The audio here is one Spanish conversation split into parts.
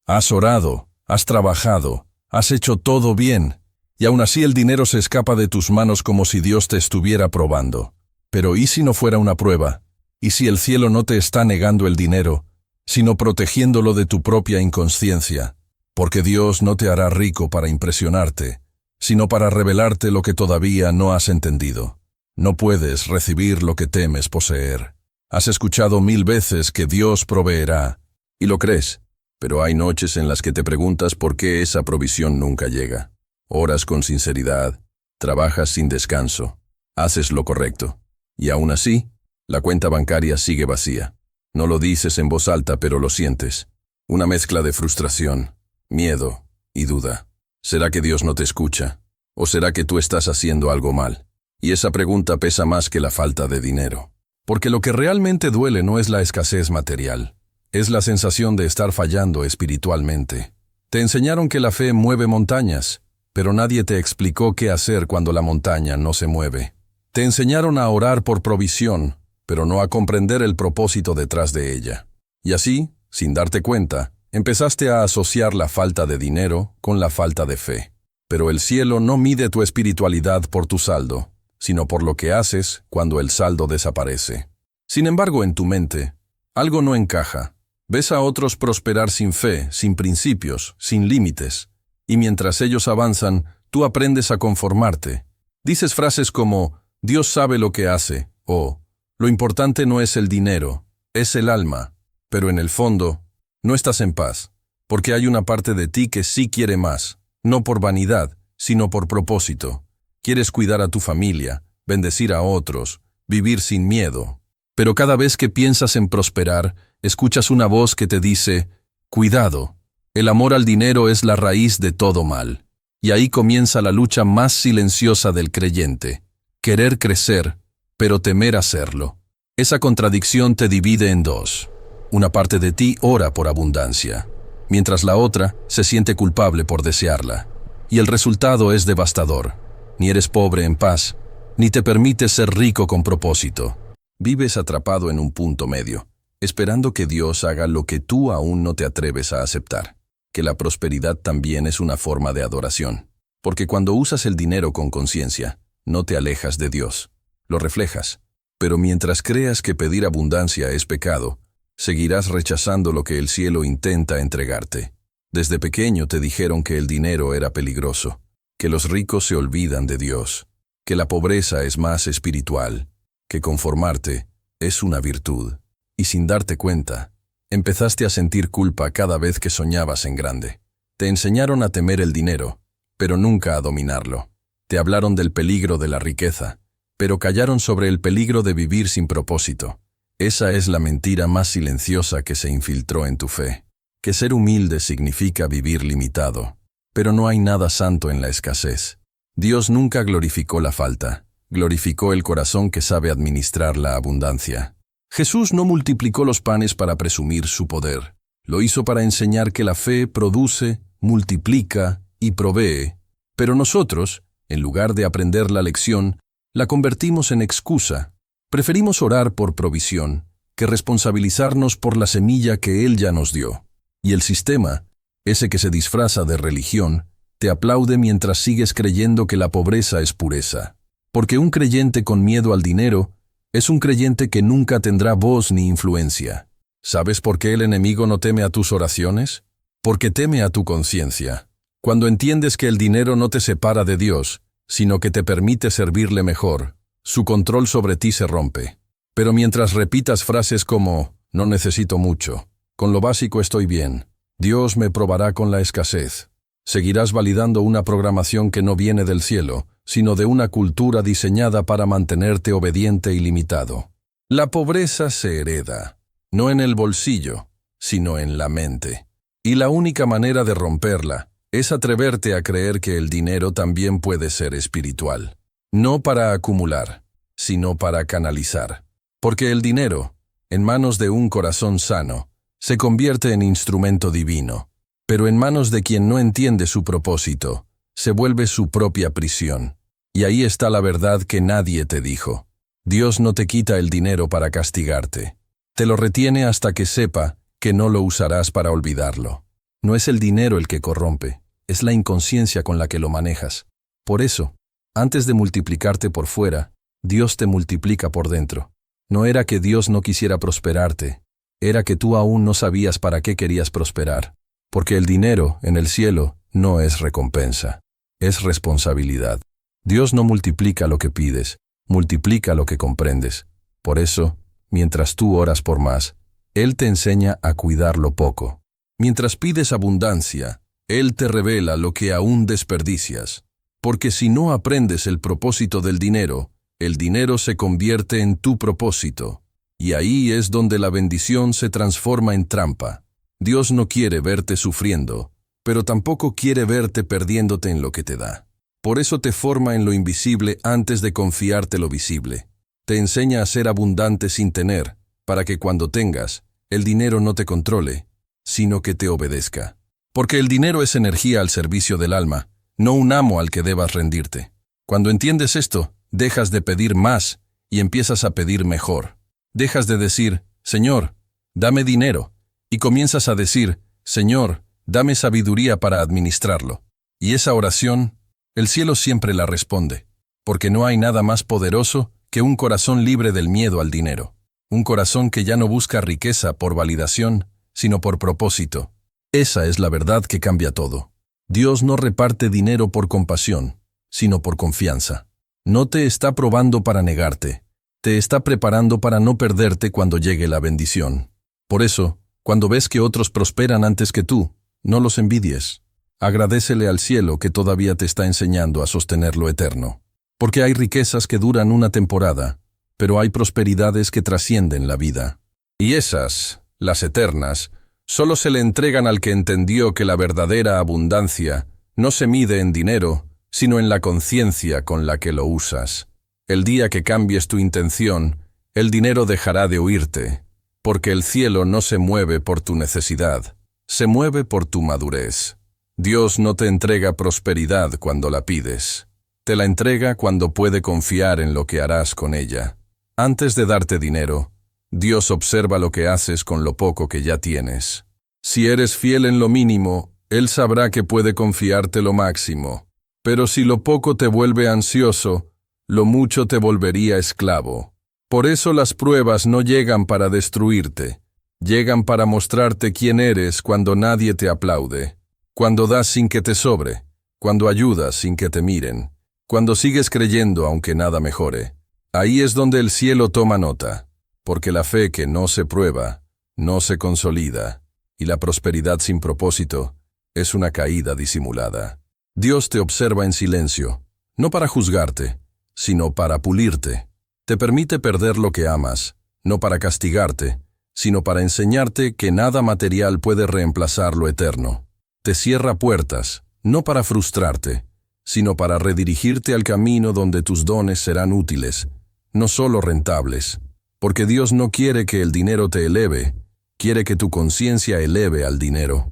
Has orado, has trabajado, has hecho todo bien, y aún así el dinero se escapa de tus manos como si Dios te estuviera probando. Pero ¿y si no fuera una prueba? ¿Y si el cielo no te está negando el dinero, sino protegiéndolo de tu propia inconsciencia? Porque Dios no te hará rico para impresionarte, sino para revelarte lo que todavía no has entendido. No puedes recibir lo que temes poseer. Has escuchado 1000 veces que Dios proveerá, y lo crees, pero hay noches en las que te preguntas por qué esa provisión nunca llega. Oras con sinceridad, trabajas sin descanso, haces lo correcto, y aún así, la cuenta bancaria sigue vacía. No lo dices en voz alta, pero lo sientes. Una mezcla de frustración, miedo y duda. ¿Será que Dios no te escucha? ¿O será que tú estás haciendo algo mal? Y esa pregunta pesa más que la falta de dinero. Porque lo que realmente duele no es la escasez material, es la sensación de estar fallando espiritualmente. Te enseñaron que la fe mueve montañas, pero nadie te explicó qué hacer cuando la montaña no se mueve. Te enseñaron a orar por provisión, pero no a comprender el propósito detrás de ella. Y así, sin darte cuenta, empezaste a asociar la falta de dinero con la falta de fe. Pero el cielo no mide tu espiritualidad por tu saldo, sino por lo que haces cuando el saldo desaparece. Sin embargo, en tu mente, algo no encaja. Ves a otros prosperar sin fe, sin principios, sin límites, y mientras ellos avanzan, tú aprendes a conformarte. Dices frases como, Dios sabe lo que hace, o, lo importante no es el dinero, es el alma, pero en el fondo, no estás en paz, porque hay una parte de ti que sí quiere más, no por vanidad, sino por propósito. Quieres cuidar a tu familia, bendecir a otros, vivir sin miedo. Pero cada vez que piensas en prosperar, escuchas una voz que te dice, cuidado, el amor al dinero es la raíz de todo mal. Y ahí comienza la lucha más silenciosa del creyente, querer crecer, pero temer hacerlo. Esa contradicción te divide en dos. Una parte de ti ora por abundancia, mientras la otra se siente culpable por desearla. Y el resultado es devastador. Ni eres pobre en paz, ni te permites ser rico con propósito. Vives atrapado en un punto medio, esperando que Dios haga lo que tú aún no te atreves a aceptar. Que la prosperidad también es una forma de adoración. Porque cuando usas el dinero con conciencia, no te alejas de Dios. Lo reflejas. Pero mientras creas que pedir abundancia es pecado, seguirás rechazando lo que el cielo intenta entregarte. Desde pequeño te dijeron que el dinero era peligroso, que los ricos se olvidan de Dios, que la pobreza es más espiritual, que conformarte es una virtud. Y sin darte cuenta, empezaste a sentir culpa cada vez que soñabas en grande. Te enseñaron a temer el dinero, pero nunca a dominarlo. Te hablaron del peligro de la riqueza, pero callaron sobre el peligro de vivir sin propósito. Esa es la mentira más silenciosa que se infiltró en tu fe. Que ser humilde significa vivir limitado. Pero no hay nada santo en la escasez. Dios nunca glorificó la falta, glorificó el corazón que sabe administrar la abundancia. Jesús no multiplicó los panes para presumir su poder. Lo hizo para enseñar que la fe produce, multiplica y provee. Pero nosotros, en lugar de aprender la lección, la convertimos en excusa. Preferimos orar por provisión que responsabilizarnos por la semilla que Él ya nos dio. Y el sistema, ese que se disfraza de religión, te aplaude mientras sigues creyendo que la pobreza es pureza. Porque un creyente con miedo al dinero es un creyente que nunca tendrá voz ni influencia. ¿Sabes por qué el enemigo no teme a tus oraciones? Porque teme a tu conciencia. Cuando entiendes que el dinero no te separa de Dios, sino que te permite servirle mejor, su control sobre ti se rompe. Pero mientras repitas frases como, no necesito mucho, con lo básico estoy bien, Dios me probará con la escasez, seguirás validando una programación que no viene del cielo, sino de una cultura diseñada para mantenerte obediente y limitado. La pobreza se hereda, no en el bolsillo, sino en la mente. Y la única manera de romperla es atreverte a creer que el dinero también puede ser espiritual. No para acumular, sino para canalizar. Porque el dinero, en manos de un corazón sano, se convierte en instrumento divino, pero en manos de quien no entiende su propósito, se vuelve su propia prisión. Y ahí está la verdad que nadie te dijo. Dios no te quita el dinero para castigarte. Te lo retiene hasta que sepa que no lo usarás para olvidarlo. No es el dinero el que corrompe, es la inconsciencia con la que lo manejas. Por eso, antes de multiplicarte por fuera, Dios te multiplica por dentro. No era que Dios no quisiera prosperarte, era que tú aún no sabías para qué querías prosperar. Porque el dinero en el cielo no es recompensa, es responsabilidad. Dios no multiplica lo que pides, multiplica lo que comprendes. Por eso, mientras tú oras por más, Él te enseña a cuidar lo poco. Mientras pides abundancia, Él te revela lo que aún desperdicias. Porque si no aprendes el propósito del dinero, el dinero se convierte en tu propósito. Y ahí es donde la bendición se transforma en trampa. Dios no quiere verte sufriendo, pero tampoco quiere verte perdiéndote en lo que te da. Por eso te forma en lo invisible antes de confiarte lo visible. Te enseña a ser abundante sin tener, para que cuando tengas, el dinero no te controle, sino que te obedezca. Porque el dinero es energía al servicio del alma, no un amo al que debas rendirte. Cuando entiendes esto, dejas de pedir más y empiezas a pedir mejor. Dejas de decir, Señor, dame dinero, y comienzas a decir, Señor, dame sabiduría para administrarlo. Y esa oración, el cielo siempre la responde, porque no hay nada más poderoso que un corazón libre del miedo al dinero. Un corazón que ya no busca riqueza por validación, sino por propósito. Esa es la verdad que cambia todo. Dios no reparte dinero por compasión, sino por confianza. No te está probando para negarte, te está preparando para no perderte cuando llegue la bendición. Por eso, cuando ves que otros prosperan antes que tú, no los envidies. Agradécele al cielo que todavía te está enseñando a sostener lo eterno. Porque hay riquezas que duran una temporada, pero hay prosperidades que trascienden la vida. Y esas, las eternas, solo se le entregan al que entendió que la verdadera abundancia no se mide en dinero, sino en la conciencia con la que lo usas. El día que cambies tu intención, el dinero dejará de huirte, porque el cielo no se mueve por tu necesidad, se mueve por tu madurez. Dios no te entrega prosperidad cuando la pides, te la entrega cuando puede confiar en lo que harás con ella. Antes de darte dinero, Dios observa lo que haces con lo poco que ya tienes. Si eres fiel en lo mínimo, Él sabrá que puede confiarte lo máximo. Pero si lo poco te vuelve ansioso, lo mucho te volvería esclavo. Por eso las pruebas no llegan para destruirte, llegan para mostrarte quién eres cuando nadie te aplaude, cuando das sin que te sobre, cuando ayudas sin que te miren, cuando sigues creyendo aunque nada mejore. Ahí es donde el cielo toma nota, porque la fe que no se prueba, no se consolida, y la prosperidad sin propósito es una caída disimulada. Dios te observa en silencio, no para juzgarte, sino para pulirte. Te permite perder lo que amas, no para castigarte, sino para enseñarte que nada material puede reemplazar lo eterno. Te cierra puertas, no para frustrarte, sino para redirigirte al camino donde tus dones serán útiles, no solo rentables. Porque Dios no quiere que el dinero te eleve, quiere que tu conciencia eleve al dinero.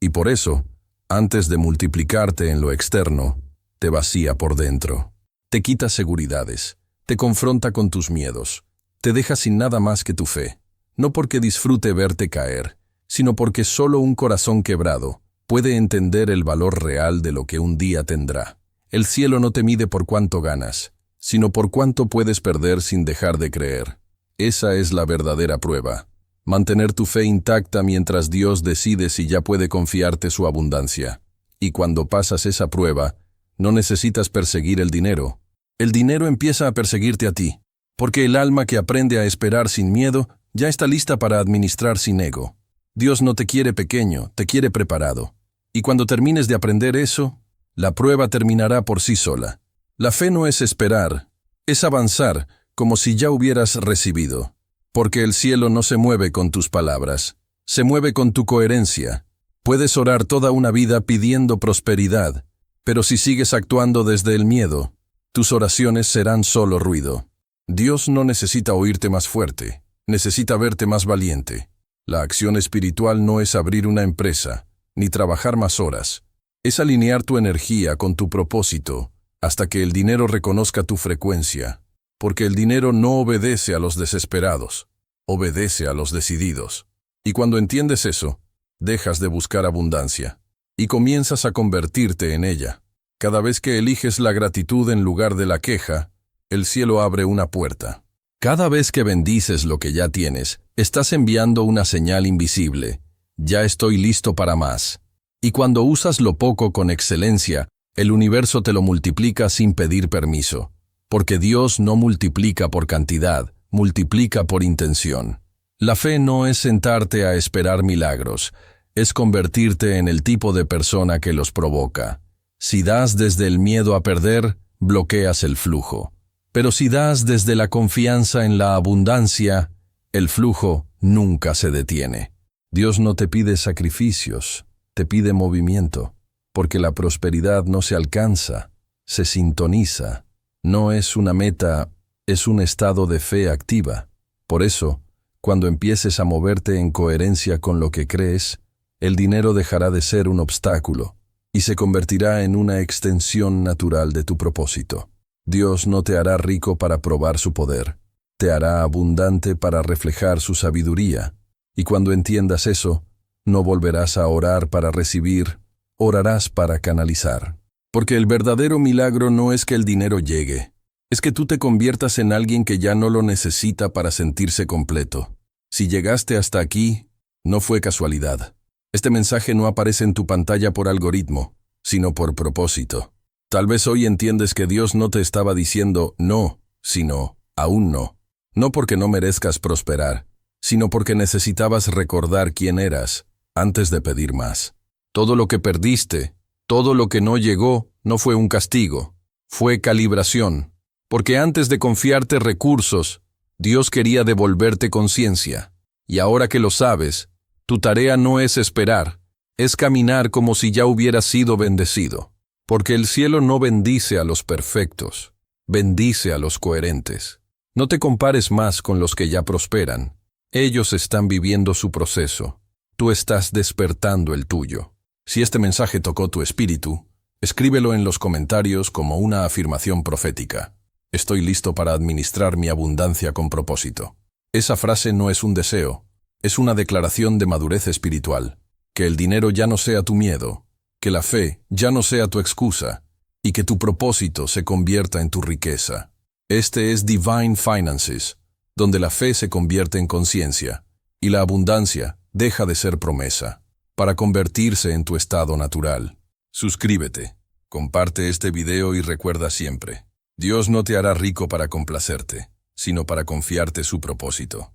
Y por eso, antes de multiplicarte en lo externo, te vacía por dentro. Te quita seguridades, te confronta con tus miedos, te deja sin nada más que tu fe, no porque disfrute verte caer, sino porque solo un corazón quebrado puede entender el valor real de lo que un día tendrá. El cielo no te mide por cuánto ganas, sino por cuánto puedes perder sin dejar de creer. Esa es la verdadera prueba. Mantener tu fe intacta mientras Dios decide si ya puede confiarte su abundancia. Y cuando pasas esa prueba, no necesitas perseguir el dinero. El dinero empieza a perseguirte a ti, porque el alma que aprende a esperar sin miedo ya está lista para administrar sin ego. Dios no te quiere pequeño, te quiere preparado. Y cuando termines de aprender eso, la prueba terminará por sí sola. La fe no es esperar, es avanzar como si ya hubieras recibido. Porque el cielo no se mueve con tus palabras, se mueve con tu coherencia. Puedes orar toda una vida pidiendo prosperidad, pero si sigues actuando desde el miedo, tus oraciones serán solo ruido. Dios no necesita oírte más fuerte, necesita verte más valiente. La acción espiritual no es abrir una empresa, ni trabajar más horas. Es alinear tu energía con tu propósito, hasta que el dinero reconozca tu frecuencia. Porque el dinero no obedece a los desesperados, obedece a los decididos. Y cuando entiendes eso, dejas de buscar abundancia y comienzas a convertirte en ella. Cada vez que eliges la gratitud en lugar de la queja, el cielo abre una puerta. Cada vez que bendices lo que ya tienes, estás enviando una señal invisible. Ya estoy listo para más. Y cuando usas lo poco con excelencia, el universo te lo multiplica sin pedir permiso. Porque Dios no multiplica por cantidad, multiplica por intención. La fe no es sentarte a esperar milagros, es convertirte en el tipo de persona que los provoca. Si das desde el miedo a perder, bloqueas el flujo. Pero si das desde la confianza en la abundancia, el flujo nunca se detiene. Dios no te pide sacrificios, te pide movimiento, porque la prosperidad no se alcanza, se sintoniza. No es una meta, es un estado de fe activa. Por eso, cuando empieces a moverte en coherencia con lo que crees, el dinero dejará de ser un obstáculo y se convertirá en una extensión natural de tu propósito. Dios no te hará rico para probar su poder, te hará abundante para reflejar su sabiduría. Y cuando entiendas eso, no volverás a orar para recibir, orarás para canalizar. Porque el verdadero milagro no es que el dinero llegue, es que tú te conviertas en alguien que ya no lo necesita para sentirse completo. Si llegaste hasta aquí, no fue casualidad. Este mensaje no aparece en tu pantalla por algoritmo, sino por propósito. Tal vez hoy entiendes que Dios no te estaba diciendo no, sino aún no. No porque no merezcas prosperar, sino porque necesitabas recordar quién eras antes de pedir más. Todo lo que perdiste, todo lo que no llegó, no fue un castigo, fue calibración. Porque antes de confiarte recursos, Dios quería devolverte conciencia. Y ahora que lo sabes, tu tarea no es esperar, es caminar como si ya hubieras sido bendecido. Porque el cielo no bendice a los perfectos, bendice a los coherentes. No te compares más con los que ya prosperan. Ellos están viviendo su proceso. Tú estás despertando el tuyo. Si este mensaje tocó tu espíritu, escríbelo en los comentarios como una afirmación profética. Estoy listo para administrar mi abundancia con propósito. Esa frase no es un deseo, es una declaración de madurez espiritual. Que el dinero ya no sea tu miedo, que la fe ya no sea tu excusa, y que tu propósito se convierta en tu riqueza. Este es Divine Finances, donde la fe se convierte en conciencia, y la abundancia deja de ser promesa, para convertirse en tu estado natural. Suscríbete, comparte este video y recuerda siempre, Dios no te hará rico para complacerte, sino para confiarte su propósito.